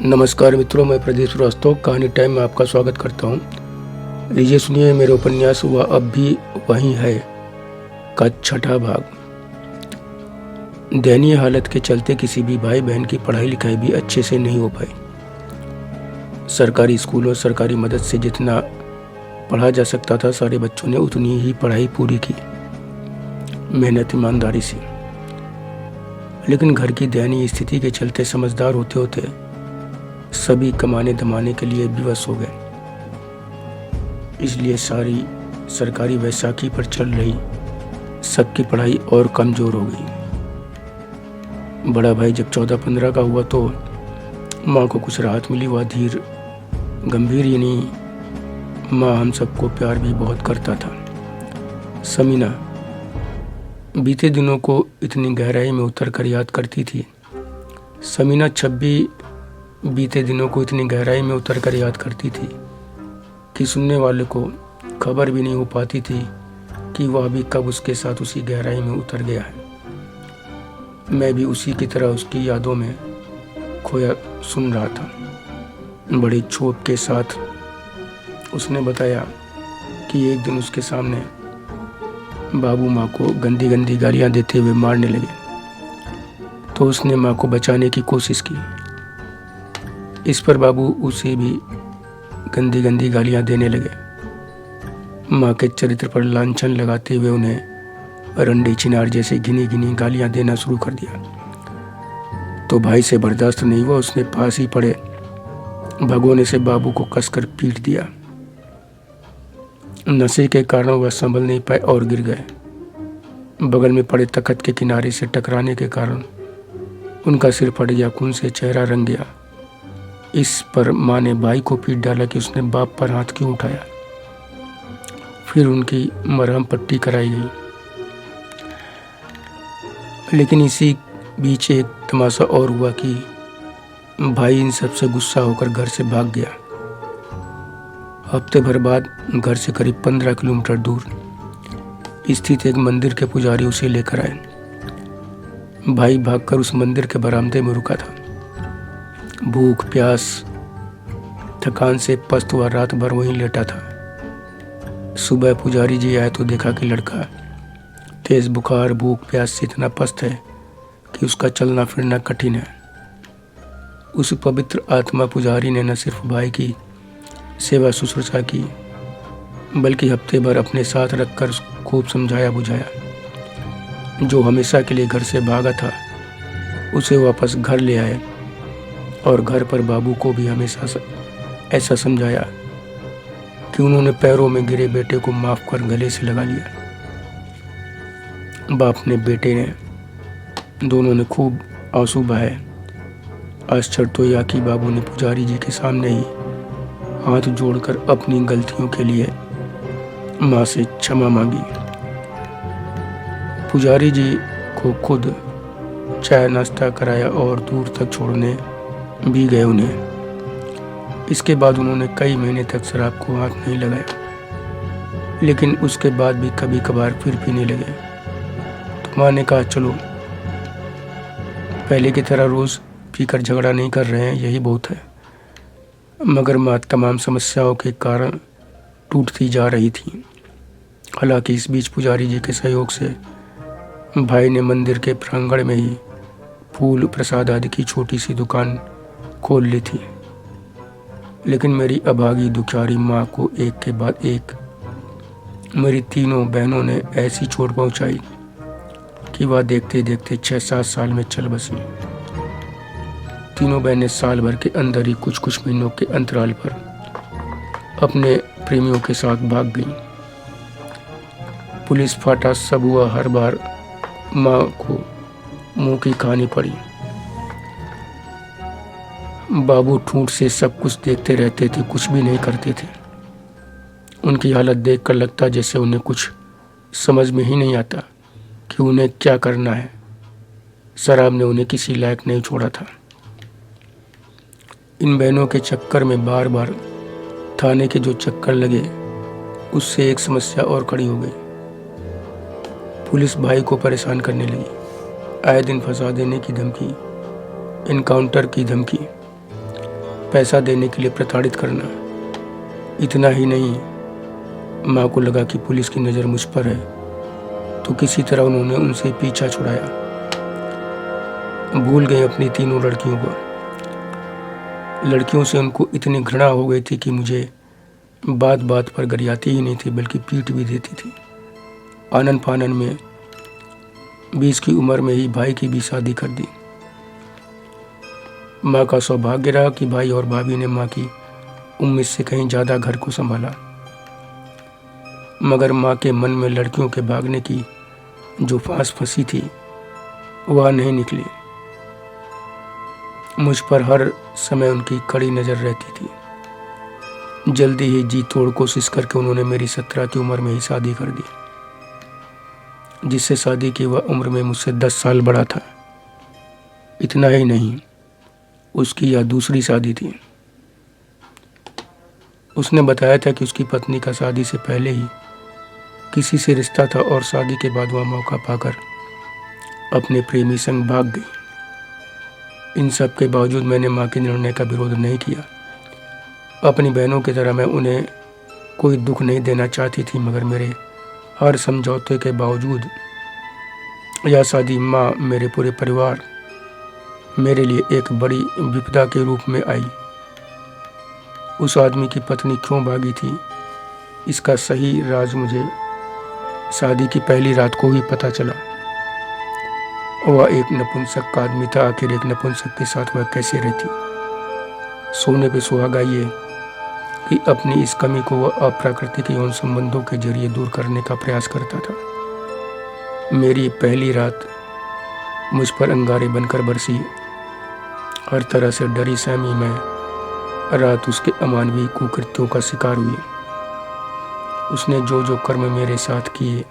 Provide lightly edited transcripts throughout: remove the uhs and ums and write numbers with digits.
नमस्कार मित्रों, मैं प्रदीप श्रीवास्तव कहानी टाइम में आपका स्वागत करता हूँ। लीजिए सुनिए मेरे उपन्यास वह अब भी वहीं है का छठा भाग। दयनीय हालत के चलते किसी भी भाई बहन की पढ़ाई लिखाई भी अच्छे से नहीं हो पाई। सरकारी स्कूलों सरकारी मदद से जितना पढ़ा जा सकता था सारे बच्चों ने उतनी ही पढ़ाई पूरी की, मेहनत ईमानदारी से। लेकिन घर की दयनीय स्थिति के चलते समझदार होते होते सभी कमाने धमाने के लिए विवश हो गए। इसलिए सारी सरकारी वैसाखी पर चल रही सबकी पढ़ाई और कमजोर हो गई। बड़ा भाई जब 14-15 का हुआ तो माँ को कुछ राहत मिली। वह धीर गंभीर ही नहीं, माँ हम सबको प्यार भी बहुत करता था। समीना बीते दिनों को इतनी गहराई में उतर कर याद करती थी। समीना बीते दिनों को इतनी गहराई में उतर कर याद करती थी कि सुनने वाले को खबर भी नहीं हो पाती थी कि वह भी कब उसके साथ उसी गहराई में उतर गया है। मैं भी उसी की तरह उसकी यादों में खोया सुन रहा था। बड़ी क्षोभ के साथ उसने बताया कि एक दिन उसके सामने बाबू माँ को गंदी गंदी गालियाँ देते हुए मारने लगे, तो उसने माँ को बचाने की कोशिश की। इस पर बाबू उसे भी गंदी गंदी गालियां देने लगे। माँ के चरित्र पर लांछन लगाते हुए उन्हें रंडी चिनार जैसे घिनी घिनी गालियां देना शुरू कर दिया। तो भाई से बर्दाश्त नहीं हुआ, उसने पास ही पड़े भगोने से बाबू को कसकर पीट दिया। नशे के कारण वह संभल नहीं पाए और गिर गए। बगल में पड़े तख्त के किनारे से टकराने के कारण उनका सिर फट गया, खून से चेहरा रंग गया। इस पर माँ ने भाई को पीट डाला कि उसने बाप पर हाथ क्यों उठाया। फिर उनकी मरहम पट्टी कराई गई। लेकिन इसी बीच एक तमाशा और हुआ कि भाई इन सब से गुस्सा होकर घर से भाग गया। हफ्ते भर बाद घर से करीब 15 किलोमीटर दूर स्थित एक मंदिर के पुजारी उसे लेकर आए। भाई भागकर उस मंदिर के बरामदे में रुका था। भूख प्यास थकान से पस्त हुआ रात भर वहीं लेटा था। सुबह पुजारी जी आए तो देखा कि लड़का तेज बुखार भूख प्यास से इतना पस्त है कि उसका चलना फिरना कठिन है। उस पवित्र आत्मा पुजारी ने न सिर्फ भाई की सेवा शुश्रूषा की बल्कि हफ्ते भर अपने साथ रखकर खूब समझाया बुझाया। जो हमेशा के लिए घर से भागा था उसे वापस घर ले आए और घर पर बाबू को भी हमेशा ऐसा समझाया कि उन्होंने पैरों में गिरे बेटे को माफ कर गले से लगा लिया। बाप ने बेटे ने दोनों ने खूब आंसू बहाए। आश्चर्य तो यह कि बाबू ने पुजारी जी के सामने ही हाथ जोड़कर अपनी गलतियों के लिए माँ से क्षमा मांगी। पुजारी जी को खुद चाय नाश्ता कराया और दूर तक छोड़ने भी गए उन्हें। इसके बाद उन्होंने कई महीने तक शराब को हाथ नहीं लगाया, लेकिन उसके बाद भी कभी कभार फिर पीने लगे। तो माँ ने कहा चलो पहले की तरह रोज पीकर झगड़ा नहीं कर रहे हैं, यही बहुत है। मगर माँ तमाम समस्याओं के कारण टूटती जा रही थी। हालांकि इस बीच पुजारी जी के सहयोग से भाई ने मंदिर के प्रांगण में ही फूल प्रसाद आदि की छोटी सी दुकान खोल ली थी। लेकिन मेरी अभागी दुखियारी माँ को एक के बाद एक मेरी तीनों बहनों ने ऐसी चोट पहुंचाई कि वह देखते देखते 6-7 साल में चल बसी। तीनों बहनें साल भर के अंदर ही कुछ कुछ महीनों के अंतराल पर अपने प्रेमियों के साथ भाग गईं। पुलिस फाटा सब हुआ, हर बार माँ को मुंह की कहानी पड़ी। बाबू ठूंठ से सब कुछ देखते रहते थे, कुछ भी नहीं करते थे। उनकी हालत देखकर लगता जैसे उन्हें कुछ समझ में ही नहीं आता कि उन्हें क्या करना है। शराब ने उन्हें किसी लायक नहीं छोड़ा था। इन बहनों के चक्कर में बार बार थाने के जो चक्कर लगे उससे एक समस्या और खड़ी हो गई। पुलिस भाई को परेशान करने लगी। आए दिन फंसा देने की धमकी, इनकाउंटर की धमकी। पैसा देने के लिए प्रताड़ित करना। इतना ही नहीं, माँ को लगा कि पुलिस की नज़र मुझ पर है, तो किसी तरह उन्होंने उनसे पीछा छुड़ाया। भूल गए अपनी तीनों लड़कियों को। लड़कियों से उनको इतनी घृणा हो गई थी कि मुझे बात बात पर गरियाती ही नहीं थी, बल्कि पीट भी देती थी। आनन फानन में 20 की उम्र में ही भाई की भी शादी कर दी। माँ का सौभाग्य रहा कि भाई और भाभी ने माँ की उम्मीद से कहीं ज़्यादा घर को संभाला, मगर माँ के मन में लड़कियों के भागने की जो फांस फंसी थी वह नहीं निकली। मुझ पर हर समय उनकी कड़ी नज़र रहती थी। जल्दी ही जी तोड़ कोशिश करके उन्होंने मेरी 17 की उम्र में ही शादी कर दी। जिससे शादी की वह उम्र में मुझसे 10 साल बड़ा था। इतना ही नहीं, उसकी यह दूसरी शादी थी। उसने बताया था कि उसकी पत्नी का शादी से पहले ही किसी से रिश्ता था और शादी के बाद वह मौका पाकर अपने प्रेमी संग भाग गई। इन सब के बावजूद मैंने माँ के निर्णय का विरोध नहीं किया। अपनी बहनों की तरह मैं उन्हें कोई दुख नहीं देना चाहती थी, मगर मेरे हर समझौते के बावजूद यह शादी माँ, मेरे पूरे परिवार, मेरे लिए एक बड़ी विपदा के रूप में आई। उस आदमी की पत्नी क्यों भागी थी, इसका सही राज मुझे शादी की पहली रात को ही पता चला। वह एक नपुंसक आदमी था। आखिर एक नपुंसक के साथ वह कैसे रहती। सोने पे सुहागा ये कि अपनी इस कमी को वह अप्राकृतिक यौन संबंधों के जरिए दूर करने का प्रयास करता था। मेरी पहली रात मुझ पर अंगारे बनकर बरसी। हर तरह से डरी सहमी मैं रात उसके अमानवीय कुकृत्यों का शिकार हुई। उसने जो जो कर्म मेरे साथ किए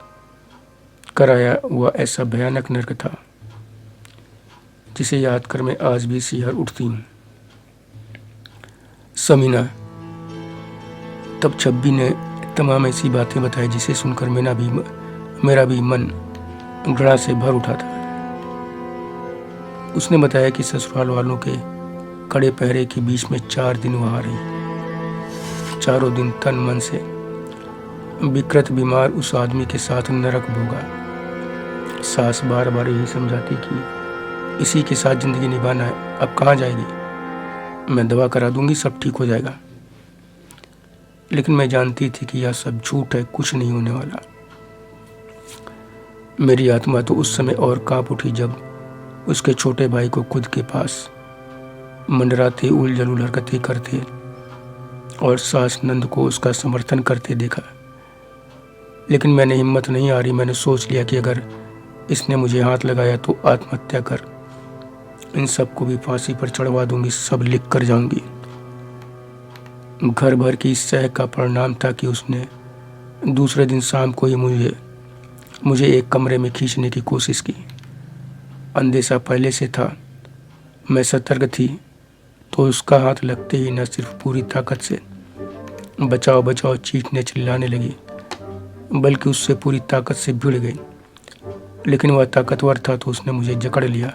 कराया वह ऐसा भयानक नरक था जिसे याद कर मैं आज भी सिहर उठती हूँ। समीना, तब छब्बी ने तमाम ऐसी बातें बताई जिसे सुनकर मेरा भी मन घृणा से भर उठा था। उसने बताया कि ससुराल वालों के कड़े पहरे के बीच में 4 दिन वहाँ रही। चारों दिन तन मन से विकृत बीमार उस आदमी के साथ नरक भोगा। सास बार बार यही समझाती कि इसी के साथ जिंदगी निभाना है, अब कहाँ जाएगी, मैं दवा करा दूंगी, सब ठीक हो जाएगा। लेकिन मैं जानती थी कि यह सब झूठ है, कुछ नहीं होने वाला। मेरी आत्मा तो उस समय और कांप उठी जब उसके छोटे भाई को खुद के पास मंडराते उलझुल हरकतें करते और सास नंद को उसका समर्थन करते देखा। लेकिन मैंने हिम्मत नहीं हारी। मैंने सोच लिया कि अगर इसने मुझे हाथ लगाया तो आत्महत्या कर इन सबको भी फांसी पर चढ़वा दूंगी, सब लिख कर जाऊंगी। घर भर की इस सह का परिणाम था कि उसने दूसरे दिन शाम को ही मुझे एक कमरे में खींचने की कोशिश की। अंदेशा पहले से था, मैं सतर्क थी, तो उसका हाथ लगते ही न सिर्फ पूरी ताकत से बचाओ बचाओ चीखने चिल्लाने लगी, बल्कि उससे पूरी ताकत से भिड़ गई। लेकिन वह ताकतवर था तो उसने मुझे जकड़ लिया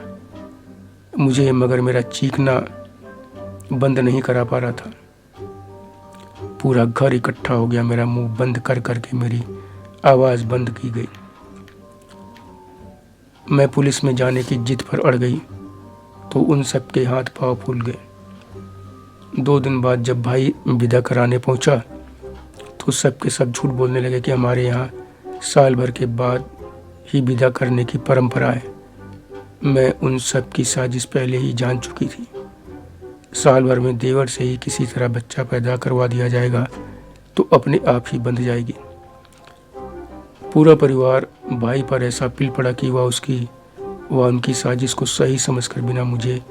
मुझे, मगर मेरा चीखना बंद नहीं करा पा रहा था। पूरा घर इकट्ठा हो गया। मेरा मुंह बंद कर करके मेरी आवाज़ बंद की गई। मैं पुलिस में जाने की जिद पर अड़ गई तो उन सब के हाथ पांव फूल गए। 2 दिन बाद जब भाई विदा कराने पहुंचा तो सब के सब झूठ बोलने लगे कि हमारे यहाँ साल भर के बाद ही विदा करने की परंपरा है। मैं उन सब की साजिश पहले ही जान चुकी थी। साल भर में देवर से ही किसी तरह बच्चा पैदा करवा दिया जाएगा तो अपने आप ही बंध जाएगी। पूरा परिवार भाई पर ऐसा पिल पड़ा कि वह उनकी साजिश को सही समझकर बिना मुझे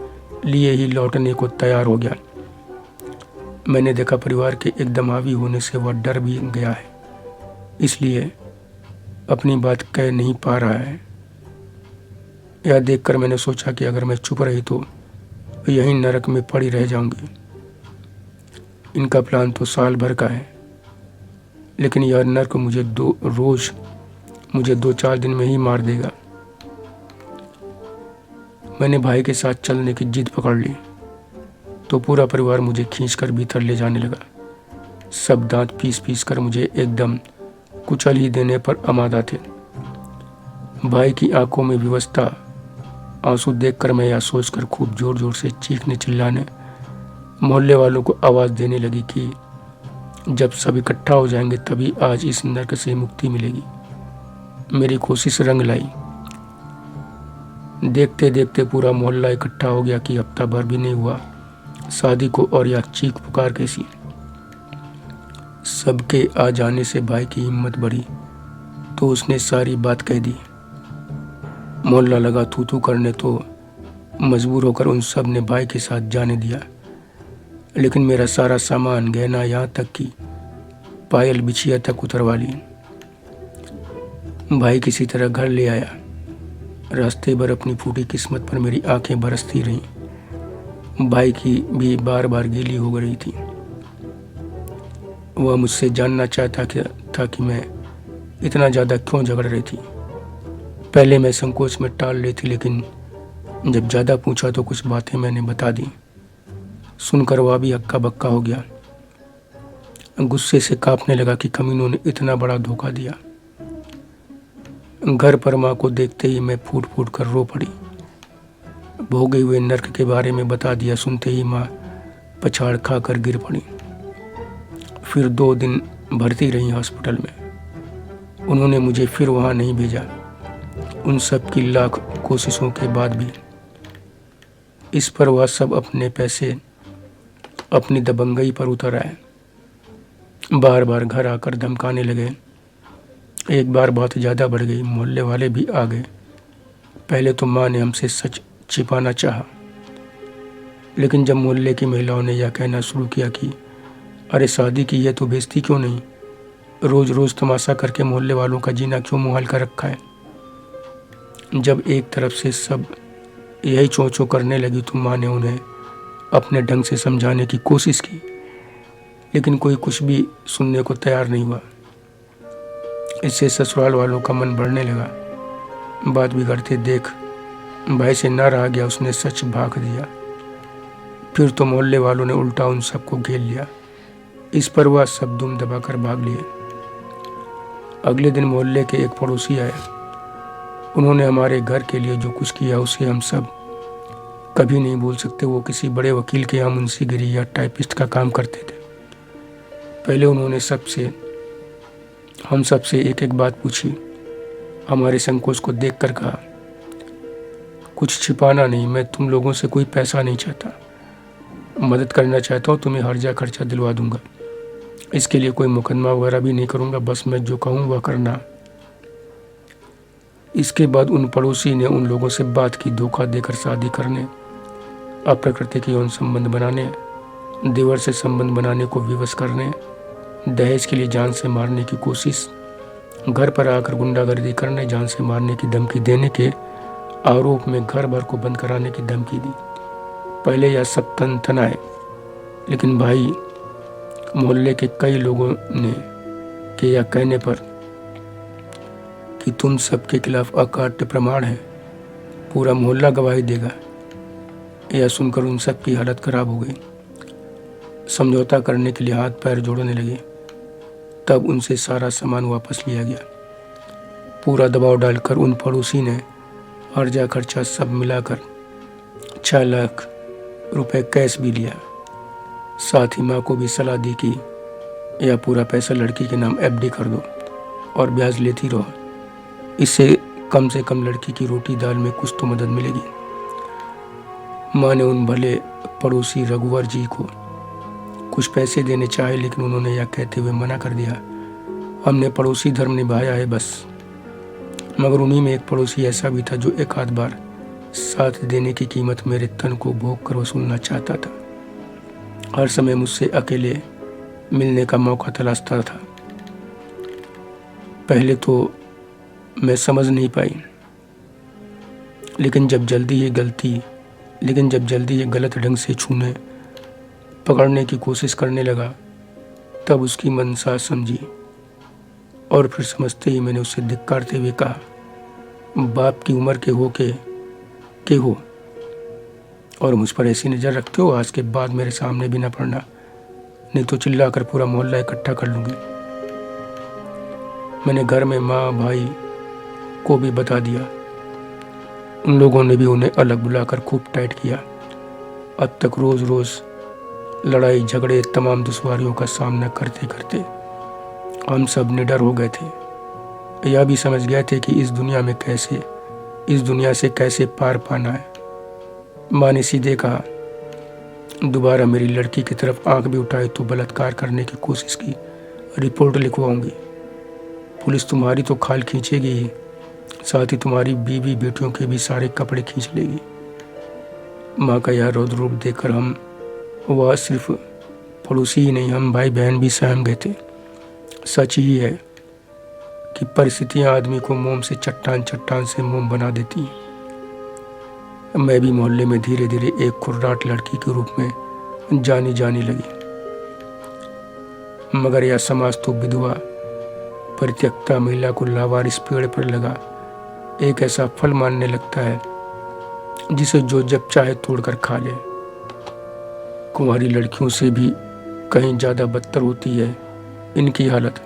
लिए ही लौटने को तैयार हो गया। मैंने देखा परिवार के एकदम हावी होने से वह डर भी गया है, इसलिए अपनी बात कह नहीं पा रहा है। यह देखकर मैंने सोचा कि अगर मैं चुप रही तो यहीं नरक में पड़ी रह जाऊंगी। इनका प्लान तो साल भर का है, लेकिन यह नरक मुझे 2-4 दिन में ही मार देगा। मैंने भाई के साथ चलने की जिद पकड़ ली। तो पूरा परिवार मुझे खींचकर भीतर ले जाने लगा। सब दांत पीस पीस कर मुझे एकदम कुचल ही देने पर आमादा थे। भाई की आंखों में विवशता, आंसू देखकर मैं यह सोचकर खूब जोर जोर से चीखने चिल्लाने मोहल्ले वालों को आवाज़ देने लगी कि जब सब इकट्ठा हो जाएंगे तभी आज इस नर्क से मुक्ति मिलेगी। मेरी कोशिश रंग लाई। देखते देखते पूरा मोहल्ला इकट्ठा हो गया कि हफ्ता भर भी नहीं हुआ शादी को, और यह चीख पुकार कैसी। सबके आ जाने से भाई की हिम्मत बढ़ी तो उसने सारी बात कह दी। मोहल्ला लगा थू थू करने तो मजबूर होकर उन सब ने भाई के साथ जाने दिया। लेकिन मेरा सारा सामान, गहना, यहाँ तक कि पायल बिछिया तक उतरवा ली। भाई किसी तरह घर ले आया। रास्ते भर अपनी फूटी किस्मत पर मेरी आंखें बरसती रहीं। भाई की भी बार बार गीली हो रही थी। वह मुझसे जानना चाहता था कि मैं इतना ज़्यादा क्यों झगड़ रही थी। पहले मैं संकोच में टाल रही थी, लेकिन जब ज़्यादा पूछा तो कुछ बातें मैंने बता दी। सुनकर वह भी हक्का बक्का हो गया। गुस्से से कांपने लगा कि कमीनों ने इतना बड़ा धोखा दिया। घर पर माँ को देखते ही मैं फूट फूट कर रो पड़ी। भोगे हुए नर्क के बारे में बता दिया सुनते ही माँ पछाड़ खा कर गिर पड़ी। फिर 2 दिन भर्ती रही हॉस्पिटल में। उन्होंने मुझे फिर वहाँ नहीं भेजा, उन सब की लाख कोशिशों के बाद भी। इस पर वह सब अपने पैसे अपनी दबंगई पर उतर आए। बार बार घर आकर धमकाने लगे। एक बार बात ज़्यादा बढ़ गई, मोहल्ले वाले भी आ गए। पहले तो माँ ने हमसे सच छिपाना चाहा, लेकिन जब मोहल्ले की महिलाओं ने यह कहना शुरू किया कि अरे शादी की है तो बेइज्जती क्यों नहीं, रोज़ रोज़ तमाशा करके मोहल्ले वालों का जीना क्यों मुहाल कर रखा है। जब एक तरफ से सब यही चों चों करने लगी तो माँ ने उन्हें अपने ढंग से समझाने की कोशिश की, लेकिन कोई कुछ भी सुनने को तैयार नहीं हुआ। इससे ससुराल वालों का मन बढ़ने लगा। बात बिगड़ते देख भाई से ना रहा गया, उसने सच भाग दिया। फिर तो मोहल्ले वालों ने उल्टा उन सबको घेर लिया। इस पर वह सब दुम दबाकर भाग लिए। अगले दिन मोहल्ले के एक पड़ोसी आए। उन्होंने हमारे घर के लिए जो कुछ किया उसे हम सब कभी नहीं भूल सकते। वो किसी बड़े वकील के यहाँ मुंशीगिरी या टाइपिस्ट का काम करते थे। पहले उन्होंने हम सबसे एक एक बात पूछी। हमारे संकोच को देखकर कहा, कुछ छिपाना नहीं, मैं तुम लोगों से कोई पैसा नहीं चाहता, मदद करना चाहता हूँ, तुम्हें हर्जा खर्चा दिलवा दूंगा। इसके लिए कोई मुकदमा वगैरह भी नहीं करूँगा, बस मैं जो कहूँ वह करना। इसके बाद उन पड़ोसी ने उन लोगों से बात की, धोखा देकर शादी करने, अप्राकृतिक यौन संबंध बनाने, देवर से संबंध बनाने को विवश करने, दहेज के लिए जान से मारने की कोशिश, घर पर आकर गुंडागर्दी करने, जान से मारने की धमकी देने के आरोप में घर भर को बंद कराने की धमकी दी। पहले यह सब तनाए, लेकिन भाई मोहल्ले के कई लोगों ने के यह कहने पर कि तुम सबके खिलाफ अकाट्य प्रमाण है, पूरा मोहल्ला गवाही देगा, यह सुनकर उन सब की हालत खराब हो गई। समझौता करने के लिए हाथ पैर जोड़ने लगे। तब उनसे सारा सामान वापस लिया गया। पूरा दबाव डालकर उन पड़ोसी ने हर्जा खर्चा सब मिलाकर 6 लाख रुपए कैश भी लिया। साथ ही माँ को भी सलाह दी कि यह पूरा पैसा लड़की के नाम एफडी कर दो और ब्याज लेती रहो, इससे कम से कम लड़की की रोटी दाल में कुछ तो मदद मिलेगी। माँ ने उन भले पड़ोसी रघुवर जी को कुछ पैसे देने चाहे, लेकिन उन्होंने यह कहते हुए मना कर दिया, हमने पड़ोसी धर्म निभाया है बस। मगर उन्हीं में एक पड़ोसी ऐसा भी था जो एक आध बार साथ देने की कीमत मेरे तन को भोग कर वसूलना चाहता था। हर समय मुझसे अकेले मिलने का मौका तलाशता था। पहले तो मैं समझ नहीं पाई, लेकिन जब जल्दी ये गलत ढंग से छूने पकड़ने की कोशिश करने लगा, तब उसकी मनसा समझी और फिर समझते ही मैंने उसे धिक्कारते हुए कहा, बाप की उम्र के हो और मुझ पर ऐसी नज़र रखते हो, आज के बाद मेरे सामने भी ना पड़ना, नहीं तो चिल्ला कर पूरा मोहल्ला इकट्ठा कर लूँगी। मैंने घर में माँ भाई को भी बता दिया। उन लोगों ने भी उन्हें अलग बुलाकर खूब टाइट किया। अब तक रोज़ रोज़ लड़ाई झगड़े तमाम दुश्वारियों का सामना करते करते हम सब निडर हो गए थे। यह भी समझ गए थे कि इस दुनिया से कैसे पार पाना है। माँ ने सीधे कहा, दोबारा मेरी लड़की की तरफ आंख भी उठाए तो बलात्कार करने की कोशिश की, रिपोर्ट लिखवाऊंगी। पुलिस तुम्हारी तो खाल खींचेगी ही, साथ ही तुम्हारी बीवी बेटियों के भी सारे कपड़े खींच लेगी। माँ का यह रौद्र रूप देखकर हम, वह सिर्फ पड़ोसी ही नहीं, हम भाई बहन भी सहम गए थे। सच ही है कि परिस्थितियाँ आदमी को मोम से चट्टान से मोम बना देती हैं। मैं भी मोहल्ले में धीरे धीरे एक खुर्राट लड़की के रूप में जानी लगी। मगर यह समाज तो विधवा परित्यक्ता महिला को लावारिस पेड़ पर लगा एक ऐसा फल मानने लगता है जिसे जो जब चाहे तोड़कर खा ले। कुंवारी लड़कियों से भी कहीं ज्यादा बदतर होती है इनकी हालत।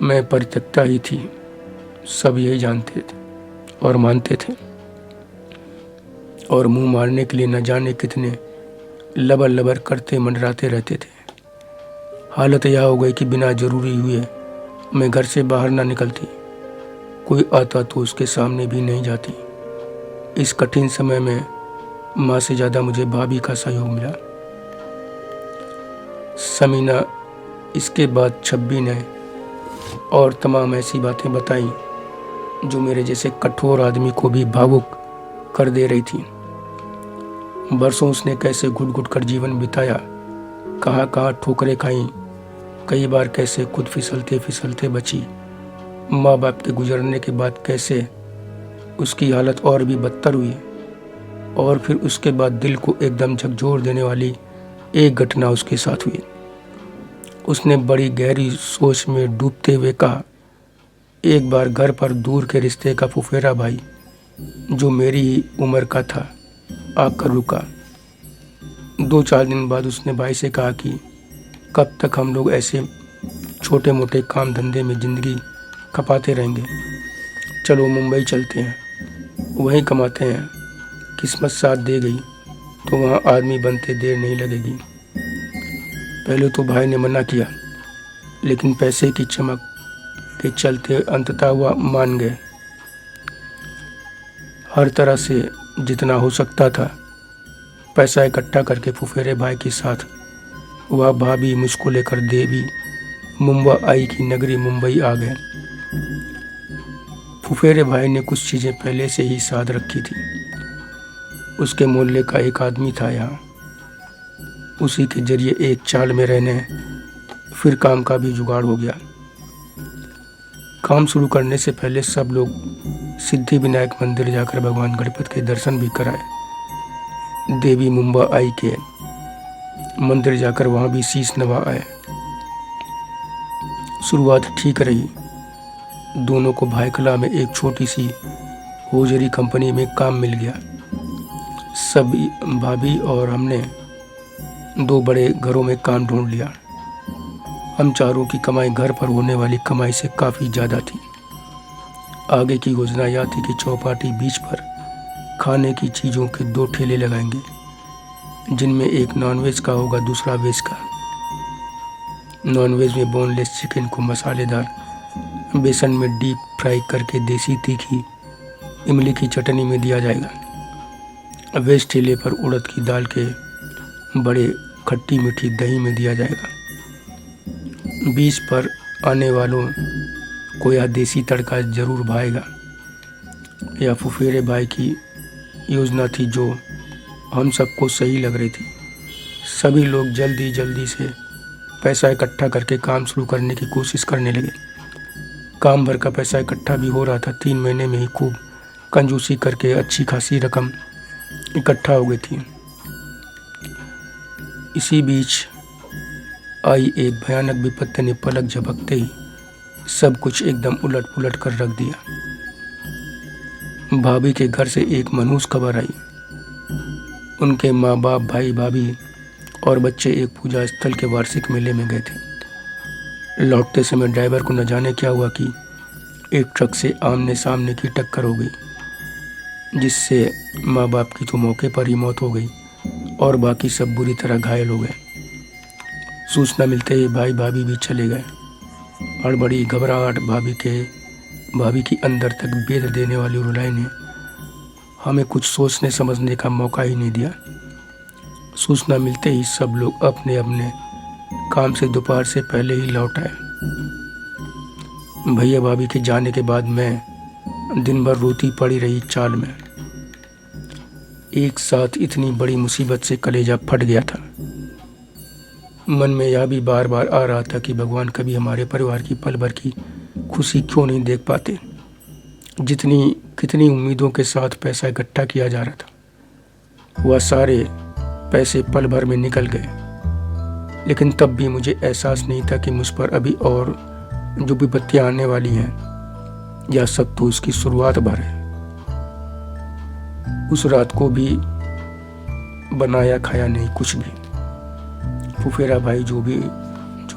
मैं परित्यक्ता ही थी, सब यही जानते थे और मानते थे, और मुंह मारने के लिए न जाने कितने लबर लबर करते मंडराते रहते थे। हालत यह हो गई कि बिना जरूरी हुए मैं घर से बाहर ना निकलती, कोई आता तो उसके सामने भी नहीं जाती। इस कठिन समय में माँ से ज़्यादा मुझे भाभी का सहयोग मिला। समीना, इसके बाद छब्बी ने और तमाम ऐसी बातें बताई जो मेरे जैसे कठोर आदमी को भी भावुक कर दे रही थी। बरसों उसने कैसे घुट घुट कर जीवन बिताया, कहाँ ठोकरें खाई, कई बार कैसे खुद फिसलते फिसलते बची। माँ बाप के गुजरने के बाद कैसे उसकी हालत और भी बदतर हुई, और फिर उसके बाद दिल को एकदम झकझोर देने वाली एक घटना उसके साथ हुई। उसने बड़ी गहरी सोच में डूबते हुए कहा, एक बार घर पर दूर के रिश्ते का फुफेरा भाई जो मेरी ही उम्र का था आकर रुका। 2-4 दिन बाद उसने भाई से कहा कि कब तक हम लोग ऐसे छोटे मोटे काम धंधे में ज़िंदगी खपाते रहेंगे, चलो मुंबई चलते हैं, वहीं कमाते हैं। किस्मत साथ दे गई तो वहाँ आदमी बनते देर नहीं लगेगी। पहले तो भाई ने मना किया, लेकिन पैसे की चमक के चलते अंततः वह मान गए। हर तरह से जितना हो सकता था पैसा इकट्ठा करके फुफेरे भाई के साथ वह भाभी मुझको लेकर देवी मुंबई की नगरी मुंबई आ गए। फुफेरे भाई ने कुछ चीज़ें पहले से ही साथ रखी थी। उसके मोहल्ले का एक आदमी था यहाँ, उसी के जरिए एक चाल में रहने फिर काम का भी जुगाड़ हो गया। काम शुरू करने से पहले सब लोग सिद्धि विनायक मंदिर जाकर भगवान गणपति के दर्शन भी कराए। देवी मुंबई के मंदिर जाकर वहाँ भी शीश नवा आए। शुरुआत ठीक रही। दोनों को भाईकला में एक छोटी सी होजरी कंपनी में काम मिल गया। सभी भाभी और हमने 2 बड़े घरों में काम ढूंढ लिया। हम चारों की कमाई घर पर होने वाली कमाई से काफ़ी ज़्यादा थी। आगे की योजना यह थी कि चौपाटी बीच पर खाने की चीज़ों के 2 ठेले लगाएंगे, जिनमें एक नॉनवेज का होगा, दूसरा वेज का। नॉनवेज में बोनलेस चिकन को मसालेदार बेसन में डीप फ्राई करके देसी तीखी इमली की चटनी में दिया जाएगा। वेज ठेले पर उड़द की दाल के बड़े खट्टी मीठी दही में दिया जाएगा। बीच पर आने वालों को यह देसी तड़का जरूर भाएगा। यह फुफेरे भाई की योजना थी जो हम सबको सही लग रही थी। सभी लोग जल्दी से पैसा इकट्ठा करके काम शुरू करने की कोशिश करने लगे। काम भर का पैसा इकट्ठा भी हो रहा था। 3 महीने में ही खूब कंजूसी करके अच्छी खासी रकम इकट्ठा हो गई थी। इसी बीच आई एक भयानक विपत्ति ने पलक झपकते ही सब कुछ एकदम उलट पुलट कर रख दिया। भाभी के घर से एक मनहूस खबर आई। उनके माँ बाप, भाई भाभी और बच्चे एक पूजा स्थल के वार्षिक मेले में गए थे। लौटते समय ड्राइवर को न जाने क्या हुआ कि एक ट्रक से आमने सामने की टक्कर हो गई, जिससे माँ बाप की तो मौके पर ही मौत हो गई और बाकी सब बुरी तरह घायल हो गए। सूचना मिलते ही भाई भाभी भी चले गए और बड़ी घबराहट भाभी की अंदर तक बेध देने वाली रुलाई ने हमें कुछ सोचने समझने का मौका ही नहीं दिया। सूचना मिलते ही सब लोग अपने अपने काम से दोपहर से पहले ही लौट आए। भैया भाभी के जाने के बाद मैं दिन भर रोती पड़ी रही चाल में। एक साथ इतनी बड़ी मुसीबत से कलेजा फट गया था। मन में यह भी बार बार आ रहा था कि भगवान कभी हमारे परिवार की पल भर की खुशी क्यों नहीं देख पाते। कितनी उम्मीदों के साथ पैसा इकट्ठा किया जा रहा था, वह सारे पैसे पल भर में निकल गए। लेकिन तब भी मुझे एहसास नहीं था कि मुझ पर अभी और जो विपत्तियां आने वाली हैं, यह सब तो उसकी शुरुआत भर है। उस रात को भी बनाया खाया नहीं कुछ भी। फुफेरा भाई जो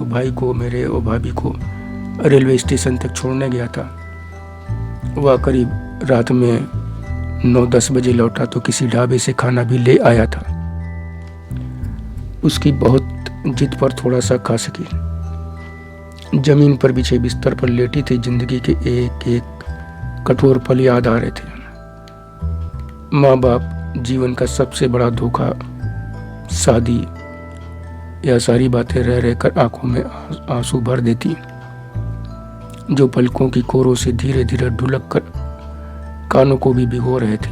भाई को, मेरे और भाभी को रेलवे स्टेशन तक छोड़ने गया था, वह करीब रात में 9-10 बजे लौटा तो किसी ढाबे से खाना भी ले आया था। उसकी बहुत जिद पर थोड़ा सा खा सकी। जमीन पर बिछे बिस्तर पर लेटी थी जिंदगी के एक एक कठोर पल याद आ रहे थे। माँ बाप, जीवन का सबसे बड़ा धोखा, शादी, यह सारी बातें रह रहकर आंखों में आंसू भर देती, जो पलकों की कोरों से धीरे धीरे ढुलक कर कानों को भी भिगो रहे थे।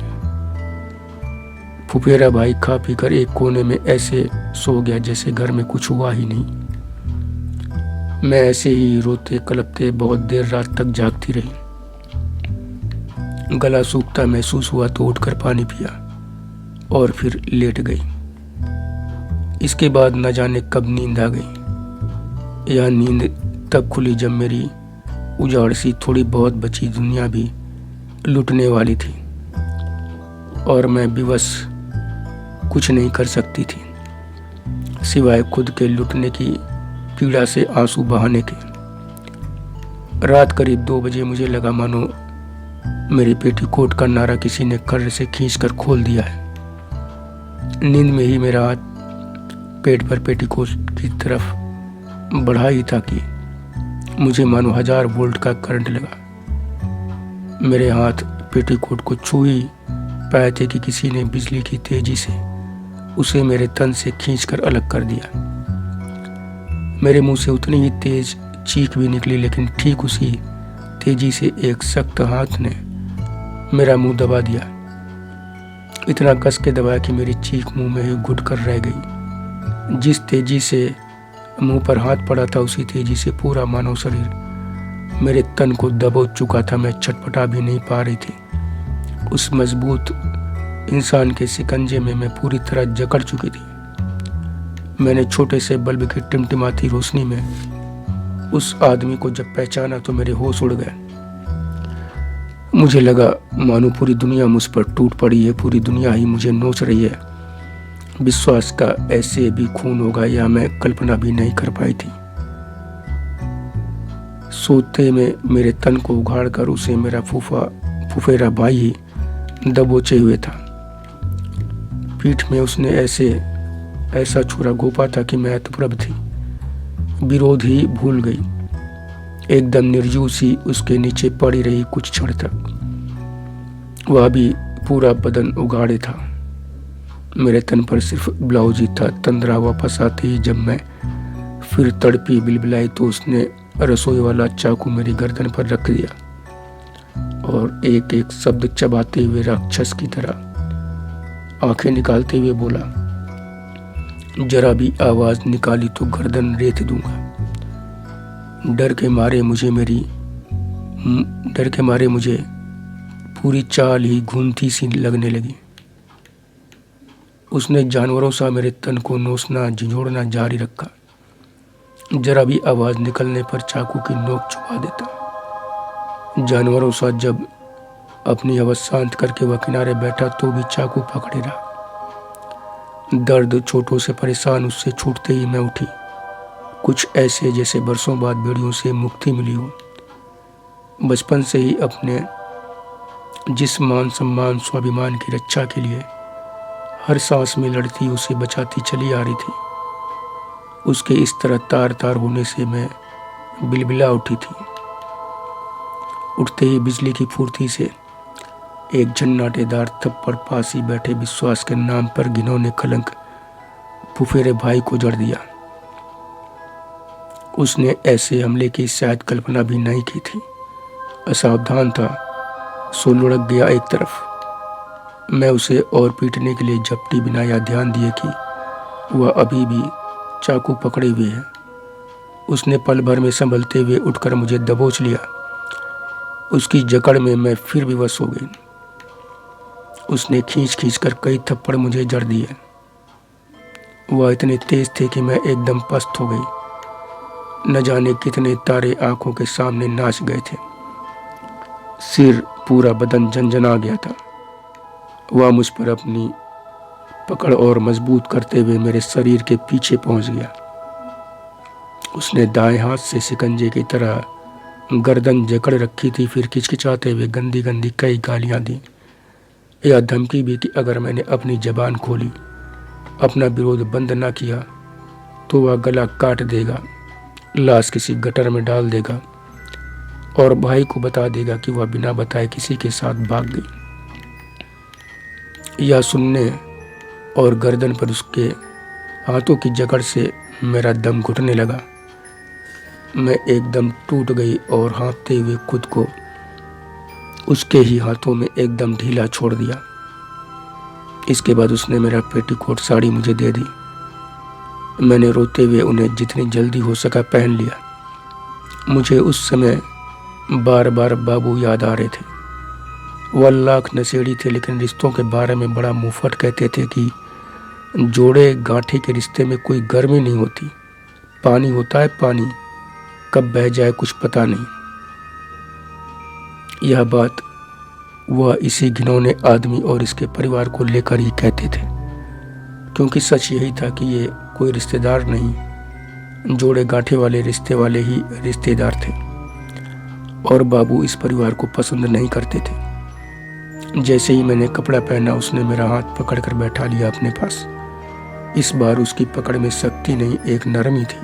फुफेरा भाई खा पी कर एक कोने में ऐसे सो गया जैसे घर में कुछ हुआ ही नहीं। मैं ऐसे ही रोते कलपते बहुत देर रात तक जागती रही। गला सूखता महसूस हुआ तो उठकर पानी पिया और फिर लेट गई। इसके बाद न जाने कब नींद आ गई। यह नींद तब खुली जब मेरी उजाड़ सी थोड़ी बहुत बची दुनिया भी लुटने वाली थी और मैं विवश कुछ नहीं कर सकती थी सिवाय खुद के लुटने की पीड़ा से आंसू बहाने के। रात करीब 2 बजे मुझे लगा मानो मेरे पेटीकोट का नारा किसी ने कर्र से खींचकर खोल दिया है। नींद में ही मेरा हाथ पेट पर पेटीकोट की तरफ बढ़ा ही था कि मुझे मानो 1000 वोल्ट का करंट लगा। मेरे हाथ पेटीकोट को छू ही पाए थे कि किसी ने बिजली की तेजी से उसे मेरे तन से खींचकर अलग कर दिया। मेरे मुंह से उतनी ही तेज चीख भी निकली, लेकिन ठीक उसी तेजी से एक सख्त हाथ ने मेरा मुंह दबा दिया। इतना कस के दबाया कि मेरी चीख मुंह में ही घुट कर रह गई। जिस तेजी से मुंह पर हाथ पड़ा था उसी तेजी से पूरा मानव शरीर मेरे तन को दबोच चुका था। मैं छटपटा भी नहीं पा रही थी। उस मजबूत इंसान के शिकंजे में मैं पूरी तरह जकड़ चुकी थी। मैंने छोटे से बल्ब की टिमटिमाती रोशनी में उस आदमी को जब पहचाना तो मेरे होश उड़ गए। मुझे लगा मानो पूरी दुनिया मुझ पर टूट पड़ी है, पूरी दुनिया ही मुझे नोच रही है। विश्वास का ऐसे भी खून होगा यह मैं कल्पना भी नहीं कर पाई थी। सोते में मेरे तन को उघाड़ कर उसे मेरा फुफेरा भाई ही दबोचे हुए था। पीठ में उसने ऐसा छुरा घोंपा था कि मैं हतप्रभ थी, विरोध ही भूल गई। एकदम निर्जीव सी उसके नीचे पड़ी रही कुछ क्षण तक। वह भी पूरा बदन उगाड़े था। मेरे तन पर सिर्फ ब्लाउज ही था। तंद्रा वापस आते ही जब मैं फिर तड़पी बिलबिलाई तो उसने रसोई वाला चाकू मेरी गर्दन पर रख दिया और एक एक शब्द चबाते हुए राक्षस की तरह आंखें निकालते हुए बोला, जरा भी आवाज निकाली तो गर्दन रेत दूंगा। डर के मारे मुझे पूरी चाल ही घूमती सी लगने लगी। उसने जानवरों सा मेरे तन को नोचना झिझोड़ना जारी रखा। जरा भी आवाज निकलने पर चाकू की नोक चुबा देता। जानवरों सा जब अपनी आवाज शांत करके वह किनारे बैठा तो भी चाकू पकड़े रहा। दर्द चोटों से परेशान उससे छूटते ही मैं उठी, कुछ ऐसे जैसे बरसों बाद बेड़ियों से मुक्ति मिली हो। बचपन से ही अपने जिस मान सम्मान स्वाभिमान की रक्षा के लिए हर सांस में लड़ती उसे बचाती चली आ रही थी, उसके इस तरह तार तार होने से मैं बिलबिला उठी थी। उठते ही बिजली की फुर्ती से एक झन्नाटेदार थप्पड़ पास ही बैठे विश्वास के नाम पर घिनौने कलंक फुफेरे भाई को जड़ दिया। उसने ऐसे हमले की शायद कल्पना भी नहीं की थी। असावधान था, सो लुढ़क गया एक तरफ। मैं उसे और पीटने के लिए झपटी बिना या ध्यान दिए कि वह अभी भी चाकू पकड़े हुए है। उसने पल भर में संभलते हुए उठकर मुझे दबोच लिया। उसकी जकड़ में मैं फिर विवश हो गई। उसने खींच खींच कर कई थप्पड़ मुझे जड़ दिए। वह इतने तेज थे कि मैं एकदम पस्त हो गई। न जाने कितने तारे आंखों के सामने नाच गए थे। सिर, पूरा बदन झंझना गया था। वह मुझ पर अपनी पकड़ और मजबूत करते हुए मेरे शरीर के पीछे पहुंच गया। उसने दाएं हाथ से शिकंजे की तरह गर्दन जकड़ रखी थी, फिर किचकिचाते हुए गंदी गंदी कई गालियां दी। यह धमकी भी कि अगर मैंने अपनी जबान खोली, अपना विरोध बंद न किया, तो वह गला काट देगा, लाश किसी गटर में डाल देगा और भाई को बता देगा कि वह बिना बताए किसी के साथ भाग गई। यह सुनने और गर्दन पर उसके हाथों की जकड़ से मेरा दम घुटने लगा। मैं एकदम टूट गई और हाँफते हुए खुद को उसके ही हाथों में एकदम ढीला छोड़ दिया। इसके बाद उसने मेरा पेटीकोट साड़ी मुझे दे दी। मैंने रोते हुए उन्हें जितनी जल्दी हो सका पहन लिया। मुझे उस समय बार बार बाबू याद आ रहे थे। वह लाख नशेड़ी थे, लेकिन रिश्तों के बारे में बड़ा मुफट कहते थे कि जोड़े गांठे के रिश्ते में कोई गर्मी नहीं होती, पानी होता है पानी, कब बह जाए कुछ पता नहीं। यह बात वह इसी घिनौने आदमी और इसके परिवार को लेकर ही कहते थे, क्योंकि सच यही था कि ये कोई रिश्तेदार नहीं, जोड़े गांठे वाले रिश्ते वाले ही रिश्तेदार थे और बाबू इस परिवार को पसंद नहीं करते थे। जैसे ही मैंने कपड़ा पहना, उसने मेरा हाथ पकड़कर बैठा लिया अपने पास। इस बार उसकी पकड़ में शक्ति नहीं, एक नरमी थी,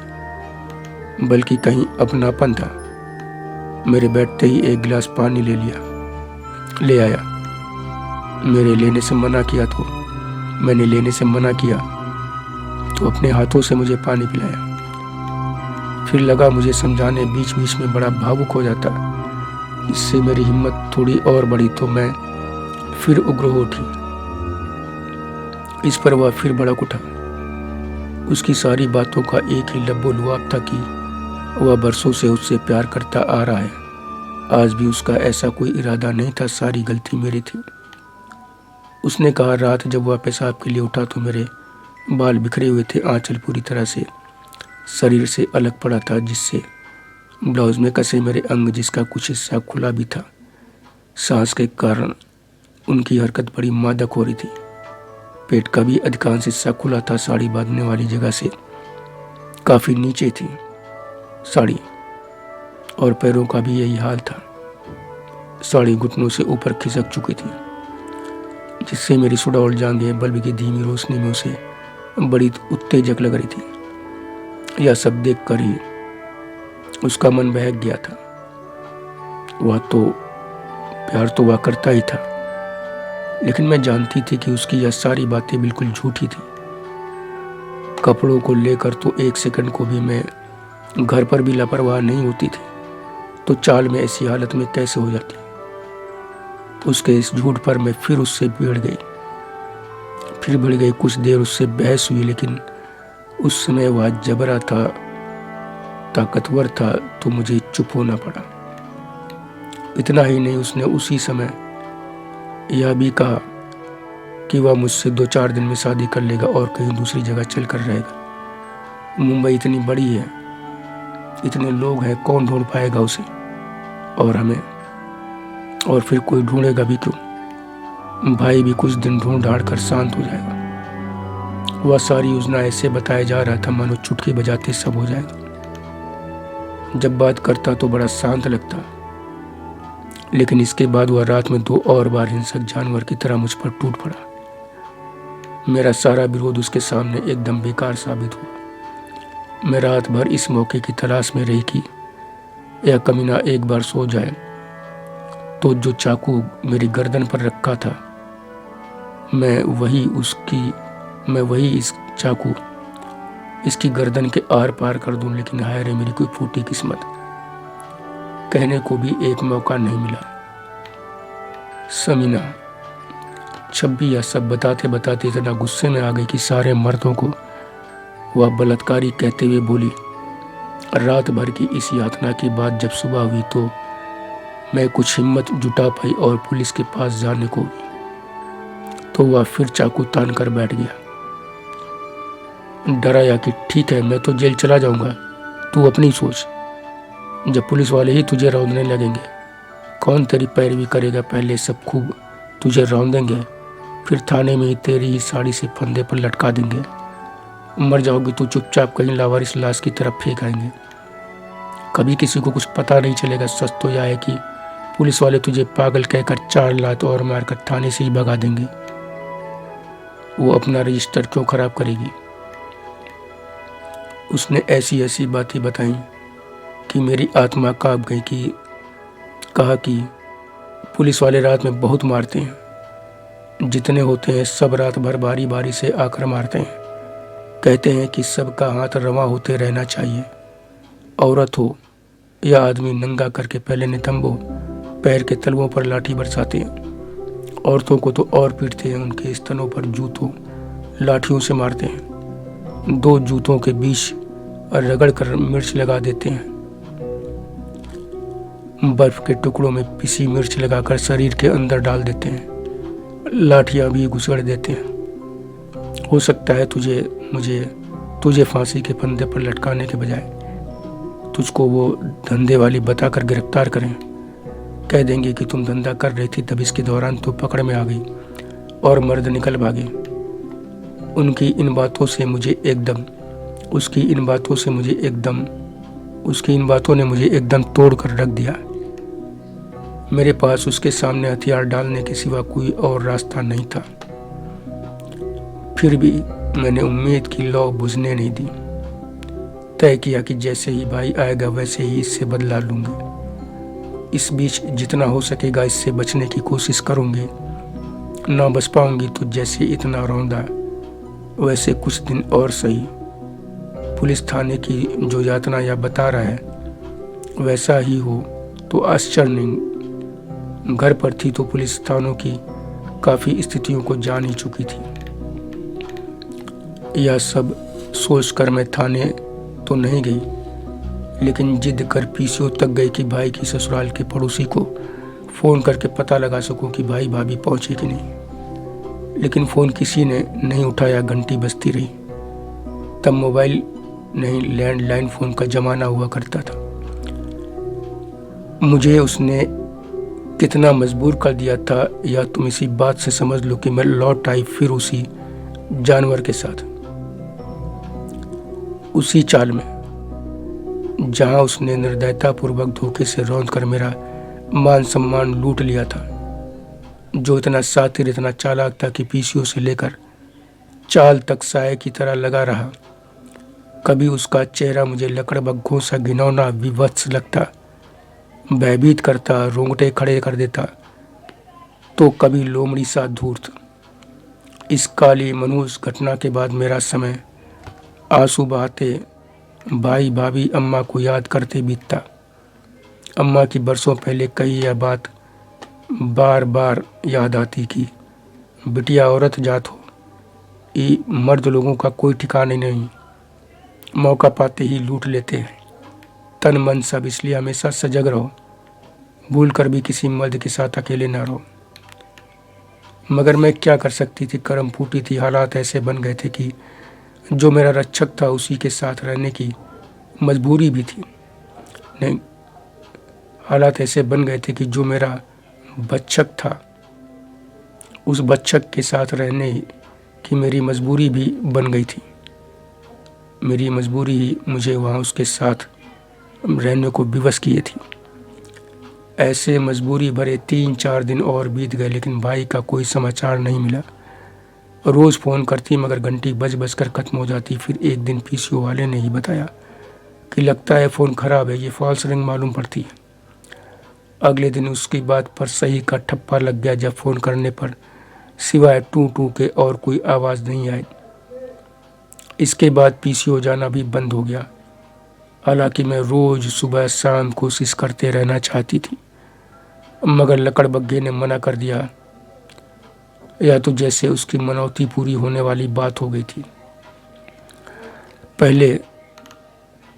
बल्कि कहीं अपनापन था। मेरे बैठते ही एक गिलास पानी ले आया। मैंने लेने से मना किया तो अपने हाथों से मुझे पानी पिलाया। फिर लगा मुझे समझाने, बीच बीच में बड़ा भावुक हो जाता। इससे मेरी हिम्मत थोड़ी और बढ़ी तो मैं फिर उग्र हो उठी। इस पर वह फिर भड़क उठा। उसकी सारी बातों का एक ही लबोलुआब था कि वह बरसों से उससे प्यार करता आ रहा है। आज भी उसका ऐसा कोई इरादा नहीं था, सारी गलती मेरी थी। उसने कहा, रात जब वह पेशाब के लिए उठा तो मेरे बाल बिखरे हुए थे, आंचल पूरी तरह से शरीर से अलग पड़ा था, जिससे ब्लाउज में कसे मेरे अंग, जिसका कुछ हिस्सा खुला भी था। सांस के कारण उनकी हरकत बड़ी मादक हो रही थी। पेट का भी अधिकांश हिस्सा खुला था। साड़ी बांधने वाली जगह से काफ़ी नीचे थी साड़ी, और पैरों का भी यही हाल था। साड़ी घुटनों से ऊपर खिसक चुकी थी, जिससे मेरी सुडौल जांघें बल्ब की धीमी रोशनी में उसे बड़ी उत्तेजक लग रही थी। यह सब देखकर ही उसका मन बहक गया था। प्यार तो वह करता ही था, लेकिन मैं जानती थी कि उसकी यह सारी बातें बिल्कुल झूठी थी। कपड़ों को लेकर तो एक सेकंड को भी मैं घर पर भी लापरवाह नहीं होती थी, तो चाल में ऐसी हालत में कैसे हो जाती। उसके इस झूठ पर मैं फिर उससे भिड़ गई। कुछ देर उससे बहस हुई, लेकिन उस समय वह जबरा था, ताकतवर था, तो मुझे चुप होना पड़ा। इतना ही नहीं, उसने उसी समय यह भी कहा कि वह मुझसे 2-4 दिन में शादी कर लेगा और कहीं दूसरी जगह चल कर रहेगा। मुंबई इतनी बड़ी है, इतने लोग हैं, कौन ढूंढ पाएगा उसे और हमें, और फिर कोई ढूंढेगा भी क्यों। भाई भी कुछ दिन ढूंढ ढांड कर शांत हो जाएगा। वह सारी योजना ऐसे बताया जा रहा था मानो चुटकी बजाते सब हो जाएगा। जब बात करता तो बड़ा शांत लगता, लेकिन इसके बाद वह रात में 2 और बार हिंसक जानवर की तरह मुझ पर टूट पड़ा। मेरा सारा विरोध उसके सामने एकदम बेकार साबित हुआ। मैं रात भर इस मौके की तलाश में रही कि यह कमीना एक बार सो जाए तो जो चाकू मेरी गर्दन पर रखा था मैं वही इस चाकू इसकी गर्दन के आर पार कर दूं। लेकिन हाय रे मेरी कोई फूटी किस्मत, कहने को भी एक मौका नहीं मिला। समीना छब्बी यह सब बताते बताते इतना गुस्से में आ गई कि सारे मर्दों को वह बलात्कारी कहते हुए बोली। रात भर की इस यातना की बात जब सुबह हुई तो मैं कुछ हिम्मत जुटा पाई और पुलिस के पास जाने को हुई तो वह फिर चाकू तान कर बैठ गया। डराया कि ठीक है मैं तो जेल चला जाऊंगा, तू अपनी सोच। जब पुलिस वाले ही तुझे रौंदने लगेंगे, कौन तेरी पैरवी करेगा? पहले सब खूब तुझे रौंदेंगे, फिर थाने में ही तेरी ही साड़ी से फंदे पर लटका देंगे। मर जाओगी तो चुपचाप कहीं लावारिस लाश की तरफ फेंक आएंगे। कभी किसी को कुछ पता नहीं चलेगा। सच तो यह है कि पुलिस वाले तुझे पागल कहकर 4 लात और मारकर थाने से ही भगा देंगे। वो अपना रजिस्टर क्यों खराब करेगी? उसने ऐसी ऐसी बातें बताई कि मेरी आत्मा कांप गई। कि कहा कि पुलिस वाले रात में बहुत मारते हैं, जितने होते हैं सब रात भर बारी बारी से आकर मारते हैं। कहते हैं कि सबका हाथ रवा होते रहना चाहिए। औरत हो या आदमी, नंगा करके पहले नितंबों पैर के तलवों पर लाठी बरसाते हैं। औरतों को तो और पीटते हैं, उनके स्तनों पर जूतों लाठियों से मारते हैं। 2 जूतों के बीच रगड़ कर मिर्च लगा देते हैं। बर्फ के टुकड़ों में पिसी मिर्च लगाकर शरीर के अंदर डाल देते हैं। लाठियां भी घुसड़ देते हैं। हो सकता है तुझे फांसी के फंदे पर लटकाने के बजाय तुझको वो धंधे वाली बताकर गिरफ्तार करें। कह देंगे कि तुम धंधा कर रही थी, तब इसके दौरान तो पकड़ में आ गई और मर्द निकल भागे। उसकी इन बातों ने मुझे एकदम तोड़ कर रख दिया। मेरे पास उसके सामने हथियार डालने के सिवा कोई और रास्ता नहीं था। फिर भी मैंने उम्मीद की लौ बुझने नहीं दी। तय किया कि जैसे ही भाई आएगा वैसे ही इससे बदला लूंगी। इस बीच जितना हो सकेगा इससे बचने की कोशिश करूंगी। ना बच पाऊंगी तो जैसे इतना रौंदा वैसे कुछ दिन और सही। पुलिस थाने की जो यातना या बता रहा है वैसा ही हो तो आश्चर्य नहीं। घर पर थी तो पुलिस थानों की काफ़ी स्थितियों को जान ही चुकी थी। यह सब सोचकर मैं थाने तो नहीं गई, लेकिन जिद कर पीसीओ तक गई कि भाई की ससुराल के पड़ोसी को फ़ोन करके पता लगा सकूं कि भाई भाभी पहुंचे कि नहीं। लेकिन फ़ोन किसी ने नहीं उठाया, घंटी बजती रही। तब मोबाइल नहीं, लैंडलाइन फ़ोन का ज़माना हुआ करता था। मुझे उसने कितना मजबूर कर दिया था या तुम इसी बात से समझ लो कि मैं लौट आई फिर उसी जानवर के साथ, उसी चाल में जहां उसने निर्दयतापूर्वक धोखे से रौंद कर मेरा मान सम्मान लूट लिया था। जो इतना सातिर, इतना चालाक था कि पीसीओ से लेकर चाल तक साये की तरह लगा रहा। कभी उसका चेहरा मुझे लकड़बग्घों सा घिनौना विवत्स लगता, भयभीत करता, रोंगटे खड़े कर देता, तो कभी लोमड़ी सा धूर्त। इस काली मनहूस घटना के बाद मेरा समय आंसू बहाते, भाई भाभी अम्मा को याद करते बीतता। अम्मा की बरसों पहले कही यह बात बार बार याद आती कि बिटिया औरत जात हो, ये मर्द लोगों का कोई ठिकाने नहीं, मौका पाते ही लूट लेते हैं तन मन सब। इसलिए हमेशा सजग रहो, भूल कर भी किसी मर्द के साथ अकेले ना रहो। मगर मैं क्या कर सकती थी, करम फूटी थी। हालात ऐसे बन गए थे कि जो मेरा रक्षक था उसी के साथ रहने की मजबूरी भी थी। नहीं, हालात ऐसे बन गए थे कि जो मेरा बच्चक था उस बच्चक के साथ रहने कि मेरी मजबूरी भी बन गई थी। मेरी मजबूरी ही मुझे वहाँ उसके साथ रहने को विवश किए थी। ऐसे मजबूरी भरे 3-4 दिन और बीत गए, लेकिन भाई का कोई समाचार नहीं मिला। रोज़ फ़ोन करती मगर घंटी बज कर ख़त्म हो जाती। फिर एक दिन पीसीओ वाले ने ही बताया कि लगता है फ़ोन ख़राब है, ये फॉल्स रिंग मालूम पड़ती है। अगले दिन उसकी बात पर सही का ठप्पा लग गया। जब फ़ोन करने पर सिवाय टू टू के और कोई आवाज़ नहीं आई। इसके बाद पीसीओ जाना भी बंद हो गया। हालांकि मैं रोज़ सुबह शाम कोशिश करते रहना चाहती थी, मगर लकड़बग्घे ने मना कर दिया, या तो जैसे उसकी मनौती पूरी होने वाली बात हो गई थी। पहले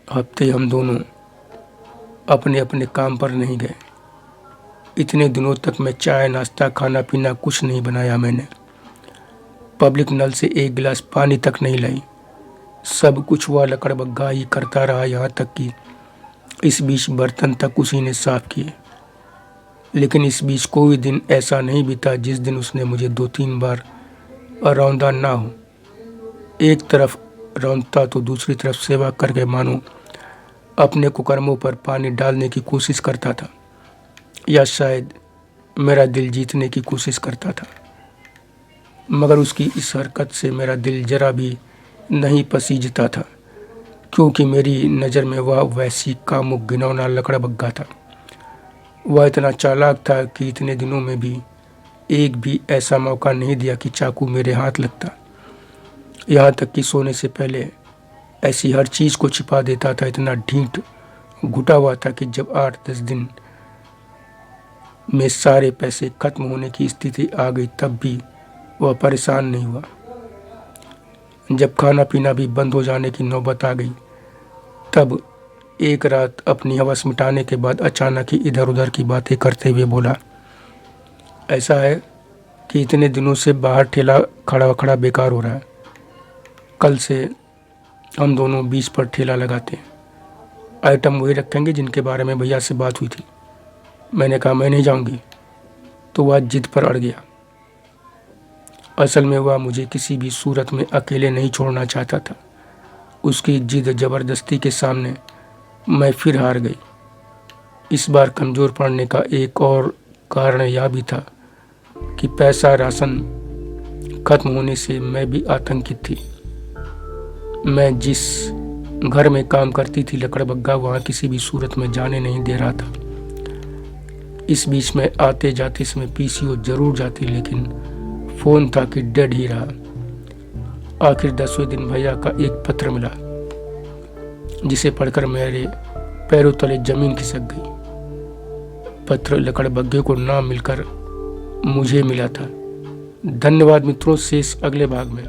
हफ्ते हम दोनों अपने अपने काम पर नहीं गए। इतने दिनों तक मैं चाय नाश्ता खाना पीना कुछ नहीं बनाया। मैंने पब्लिक नल से एक गिलास पानी तक नहीं लाई। सब कुछ वह लकड़बग्घा ही करता रहा, यहाँ तक कि इस बीच बर्तन तक उसी ने साफ किए। लेकिन इस बीच कोई दिन ऐसा नहीं बीता जिस दिन उसने मुझे 2-3 बार रौंदा ना हो। एक तरफ रौंदता तो दूसरी तरफ सेवा करके मानो अपने कुकर्मों पर पानी डालने की कोशिश करता था, या शायद मेरा दिल जीतने की कोशिश करता था। मगर उसकी इस हरकत से मेरा दिल जरा भी नहीं पसीजता था, क्योंकि मेरी नज़र में वह वैसी कामुक घिनौना लकड़बग्घा था। वह इतना चालाक था कि इतने दिनों में भी एक भी ऐसा मौका नहीं दिया कि चाकू मेरे हाथ लगता। यहाँ तक कि सोने से पहले ऐसी हर चीज़ को छिपा देता था। इतना ढीठ घुटा हुआ था कि जब 8-10 दिन में सारे पैसे खत्म होने की स्थिति आ गई, तब भी वह परेशान नहीं हुआ। जब खाना पीना भी बंद हो जाने की नौबत आ गई, तब एक रात अपनी हवस मिटाने के बाद अचानक ही इधर उधर की बातें करते हुए बोला, ऐसा है कि इतने दिनों से बाहर ठेला खड़ा बेकार हो रहा है। कल से हम दोनों 20 पर ठेला लगाते हैं। आइटम वही रखेंगे जिनके बारे में भैया से बात हुई थी। मैंने कहा मैं नहीं जाऊंगी, तो वह जिद पर अड़ गया। असल में वह मुझे किसी भी सूरत में अकेले नहीं छोड़ना चाहता था। उसकी जिद ज़बरदस्ती के सामने मैं फिर हार गई। इस बार कमज़ोर पड़ने का एक और कारण यह भी था कि पैसा राशन खत्म होने से मैं भी आतंकित थी। मैं जिस घर में काम करती थी, लकड़बग्घा वहाँ किसी भी सूरत में जाने नहीं दे रहा था। इस बीच में आते जाते समय पीसीओ जरूर जाती, लेकिन फ़ोन था कि डेड ही रहा। आखिर 10वें दिन भैया का एक पत्र मिला, जिसे पढ़कर मेरे पैरों तले जमीन खिसक गई। पत्र लकड़बग्घे को ना मिलकर मुझे मिला था। धन्यवाद मित्रों, शेष अगले भाग में।